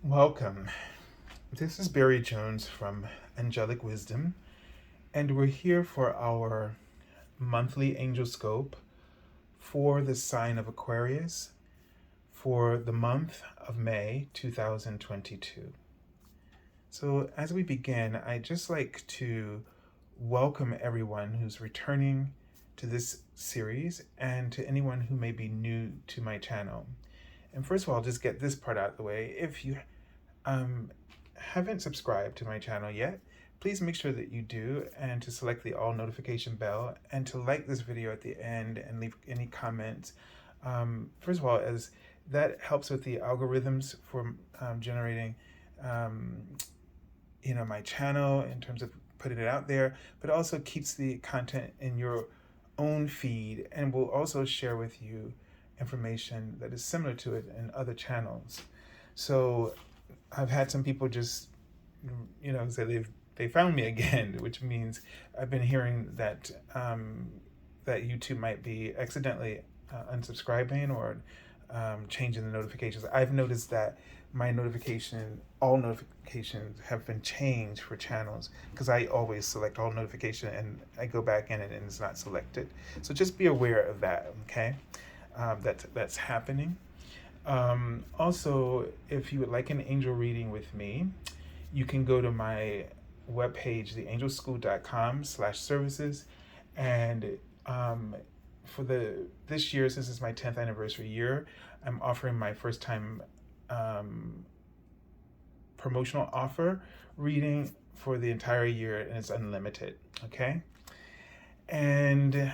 Welcome. This is Barry Jones from Angelic Wisdom, and we're here for our monthly Angelscope for the sign of Aquarius for the month of May 2022. So, as we begin, I'd just like to welcome everyone who's returning to this series and to anyone who may be new to my channel. And first of all, just get this part out of the way. If you haven't subscribed to my channel yet, please make sure that you do, and to select the all notification bell, and to like this video at the end and leave any comments. First of all, as that helps with the algorithms for generating my channel in terms of putting it out there, but also keeps the content in your own feed, and will also share with you information that is similar to it in other channels. So I've had some people just, say they found me again, which means I've been hearing that that YouTube might be accidentally unsubscribing or changing the notifications. I've noticed that my all notifications have been changed for channels, because I always select all notification and I go back in and it's not selected. So just be aware of that, okay? That's happening. Also, if you would like an angel reading with me, you can go to my webpage, theangelschool.com/services, and for this year, since it's my 10th anniversary year, I'm offering my first time promotional offer reading for the entire year, and it's unlimited, okay? And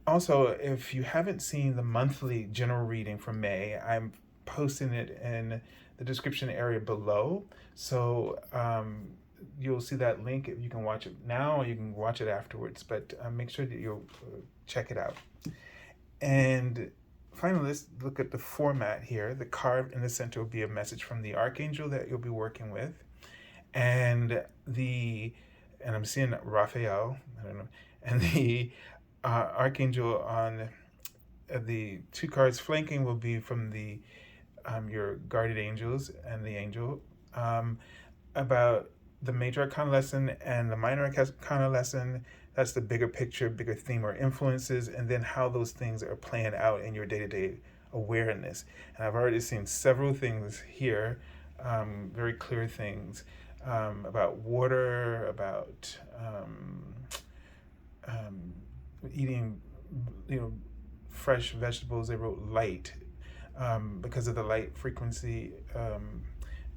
also, if you haven't seen the monthly general reading for May, I'm posting it in the description area below. So you'll see that link. You can watch it now or you can watch it afterwards, but make sure that you'll check it out. And finally, let's look at the format here. The card in the center will be a message from the Archangel that you'll be working with. And I'm seeing Raphael, I don't know, and the Archangel on the two cards flanking will be from the your guardian angels and the angel, about the Major Arcana lesson and the Minor Arcana lesson. That's the bigger picture, bigger theme or influences, and then how those things are playing out in your day-to-day awareness. And I've already seen several things here, very clear things about water, about eating, fresh vegetables. They wrote light because of the light frequency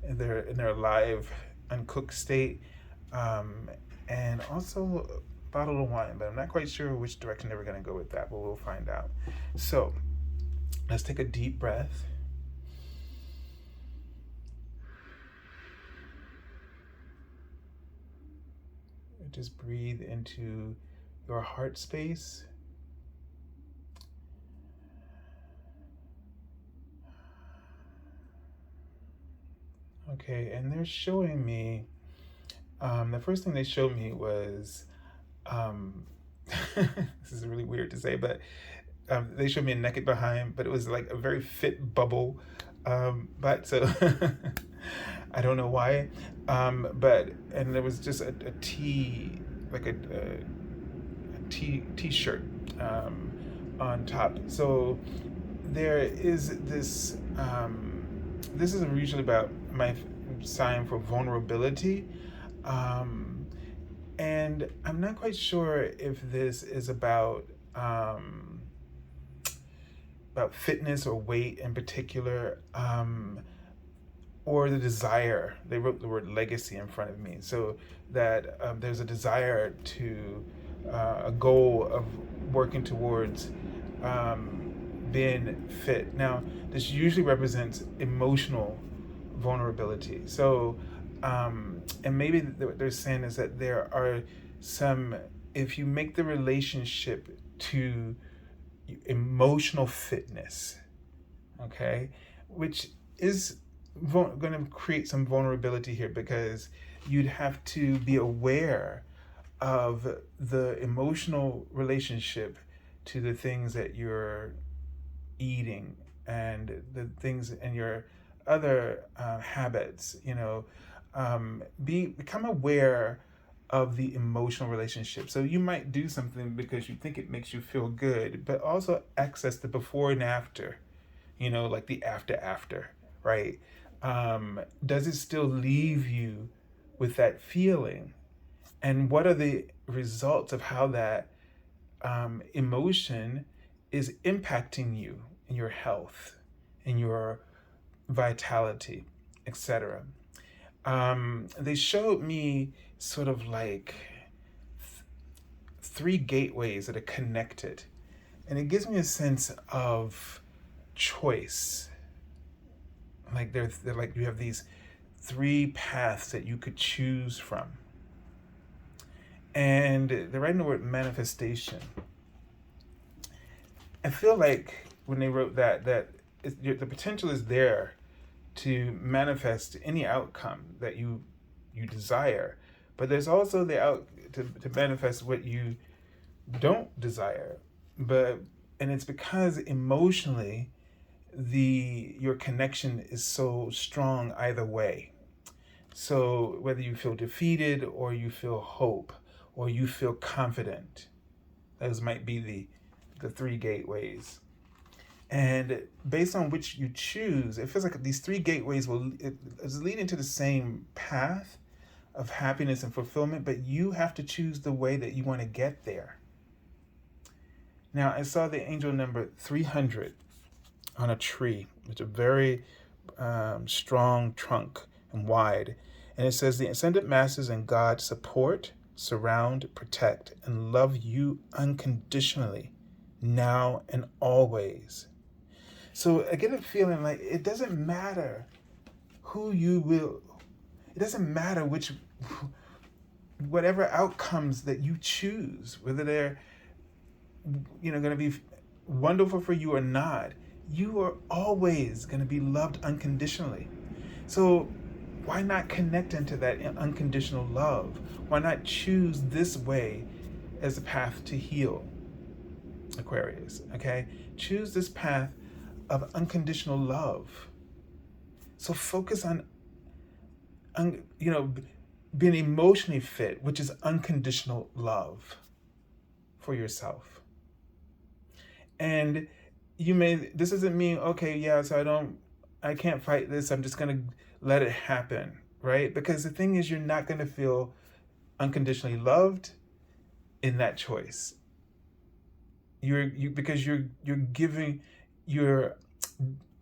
in their live, uncooked state, and also a bottle of wine. But I'm not quite sure which direction they were going to go with that, but we'll find out. So let's take a deep breath. Just breathe into your heart space. Okay, and they're showing me, the first thing they showed me was, this is really weird to say, but they showed me a naked behind, but it was like a very fit bubble, but so I don't know why, and there was just a t-shirt on top. So there is this, this is usually about my sign for vulnerability, and I'm not quite sure if this is about fitness or weight in particular, or the desire. They wrote the word legacy in front of me, so that there's a desire to a goal of working towards being fit. Now, this usually represents emotional vulnerability. So, and maybe what they're saying is that there are some, if you make the relationship to emotional fitness, okay, which is going to create some vulnerability here, because you'd have to be aware of the emotional relationship to the things that you're eating and the things in your other habits, become aware of the emotional relationship. So you might do something because you think it makes you feel good, but also access the before and after, like the after, right? Does it still leave you with that feeling? And what are the results of how that emotion is impacting you in your health, in your vitality, etc.? They showed me sort of like three gateways that are connected, and it gives me a sense of choice. Like they're like you have these three paths that you could choose from, and they're writing the word manifestation. I feel like when they wrote that the potential is there to manifest any outcome that you desire, but there's also to manifest what you don't desire. And it's because emotionally your connection is so strong either way. So whether you feel defeated or you feel hope or you feel confident, those might be the three gateways. And based on which you choose, it feels like these three gateways is leading to the same path of happiness and fulfillment, but you have to choose the way that you want to get there. Now, I saw the angel number 300 on a tree. It's a very strong trunk and wide. And it says, the ascended masters and God support, surround, protect, and love you unconditionally, now and always. So I get a feeling like it doesn't matter it doesn't matter whatever outcomes that you choose, whether they're, going to be wonderful for you or not, you are always going to be loved unconditionally. So why not connect into that unconditional love? Why not choose this way as a path to heal, Aquarius, okay? Choose this path of unconditional love. So focus on, being emotionally fit, which is unconditional love for yourself. And this doesn't mean, okay, yeah, so I can't fight this, I'm just going to let it happen, right? Because the thing is, you're not going to feel unconditionally loved in that choice. Because you're giving, you're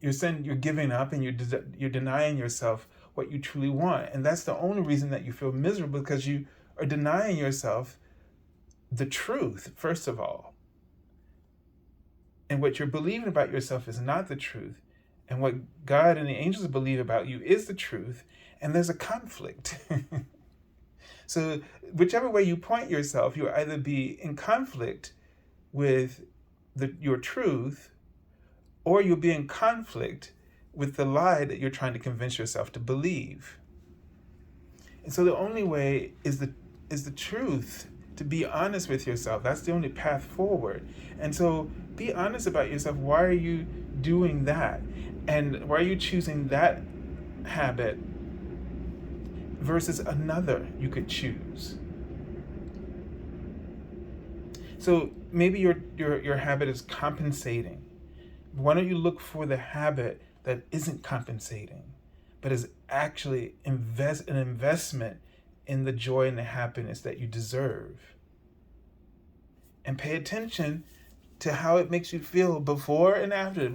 giving up, and you're denying yourself what you truly want. And that's the only reason that you feel miserable, because you are denying yourself the truth, first of all. And what you're believing about yourself is not the truth. And what God and the angels believe about you is the truth. And there's a conflict. So whichever way you point yourself, you'll either be in conflict with your truth, or you'll be in conflict with the lie that you're trying to convince yourself to believe. And so the only way is the truth, to be honest with yourself. That's the only path forward. And so be honest about yourself. Why are you doing that? And why are you choosing that habit versus another you could choose? So maybe your habit is compensating. Why don't you look for the habit that isn't compensating, but is actually an investment in the joy and the happiness that you deserve? And pay attention to how it makes you feel before and after.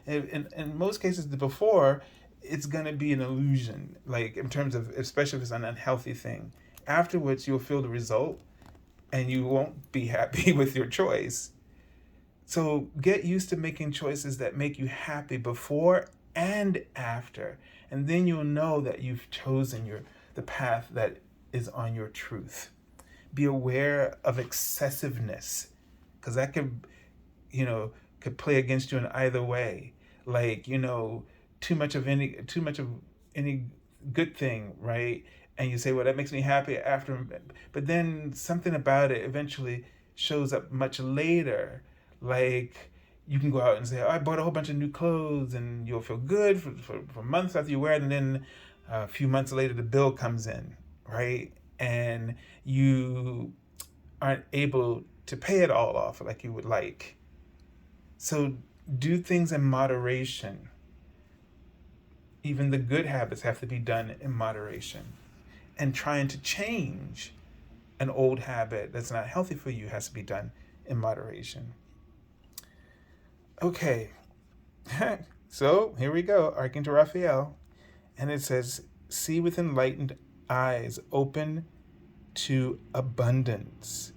In most cases, the before, it's going to be an illusion, like in terms of, especially if it's an unhealthy thing. Afterwards, you'll feel the result, and you won't be happy with your choice. So get used to making choices that make you happy before and after. And then you'll know that you've chosen the path that is on your truth. Be aware of excessiveness, because that could play against you in either way. Like, too much of any good thing, right? And you say, well, that makes me happy after, but then something about it eventually shows up much later. Like, you can go out and say, oh, I bought a whole bunch of new clothes, and you'll feel good for months after you wear it, and then a few months later the bill comes in, right? And you aren't able to pay it all off like you would like. So do things in moderation. Even the good habits have to be done in moderation. And trying to change an old habit that's not healthy for you has to be done in moderation. Okay, so here we go, Archangel Raphael. And it says, see with enlightened eyes, open to abundance.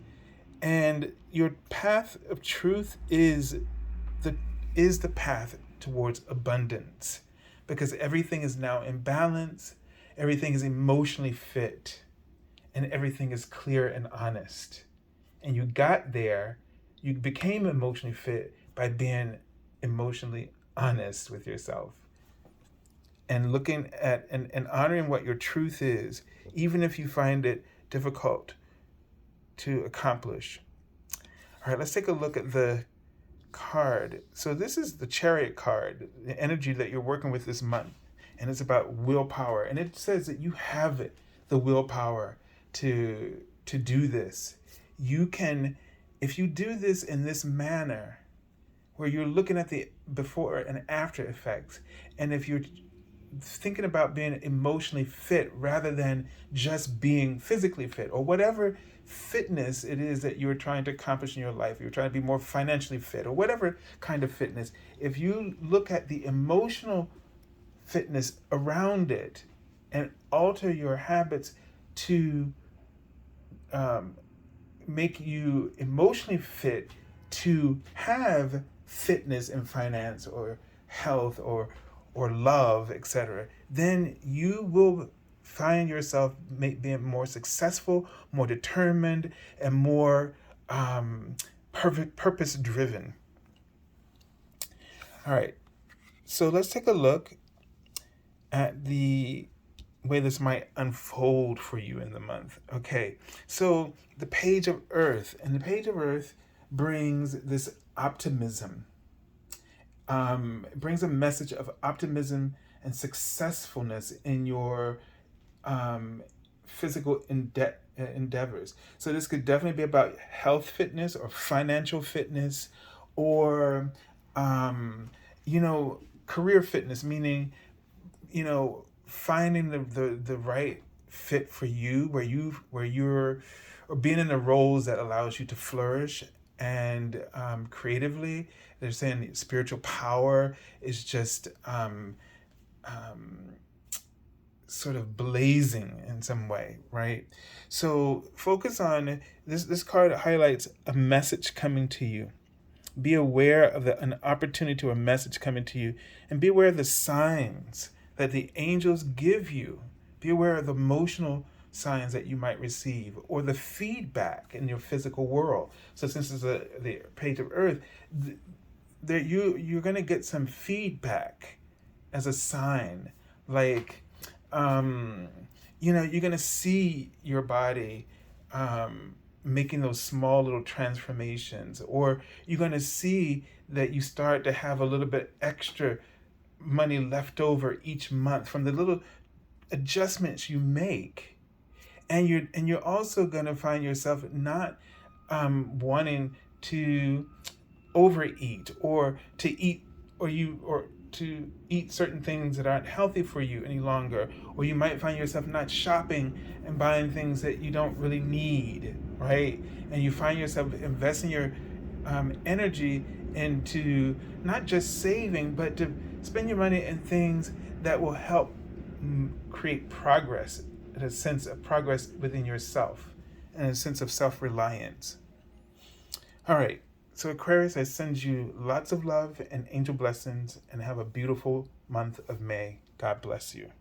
And your path of truth is the path towards abundance, because everything is now in balance, everything is emotionally fit, and everything is clear and honest. And you got there, you became emotionally fit by being emotionally honest with yourself and looking at and honoring what your truth is, even if you find it difficult to accomplish. All right, let's take a look at the card. So this is the Chariot card, the energy that you're working with this month, and it's about willpower. And it says that you have it, the willpower to do this. You can, if you do this in this manner, where you're looking at the before and after effects, and if you're thinking about being emotionally fit rather than just being physically fit, or whatever fitness it is that you're trying to accomplish in your life, you're trying to be more financially fit, or whatever kind of fitness, if you look at the emotional fitness around it and alter your habits to make you emotionally fit to have fitness in finance or health or love, etc., then you will find yourself being more successful, more determined, and more purpose-driven. All right, so let's take a look at the way this might unfold for you in the month. Okay, so the Page of Earth, and the Page of Earth brings this optimism. It brings a message of optimism and successfulness in your physical endeavors. So this could definitely be about health fitness or financial fitness, or career fitness, meaning finding the right fit for you, where you're or being in the roles that allows you to flourish. And creatively, they're saying spiritual power is just sort of blazing in some way, right? So focus on this card highlights a message coming to you. Be aware of an opportunity or a message coming to you, and be aware of the signs that the angels give you. Be aware of the emotional signs that you might receive, or the feedback in your physical world. So since it's the Page of Earth, you're going to get some feedback as a sign, like you're going to see your body making those small little transformations, or you're going to see that you start to have a little bit extra money left over each month from the little adjustments you make. And you're also going to find yourself not wanting to overeat, or to eat certain things that aren't healthy for you any longer. Or you might find yourself not shopping and buying things that you don't really need, right? And you find yourself investing your energy into not just saving, but to spend your money in things that will help create progress, a sense of progress within yourself, and a sense of self-reliance. All right, so Aquarius, I send you lots of love and angel blessings, and have a beautiful month of May. God bless you.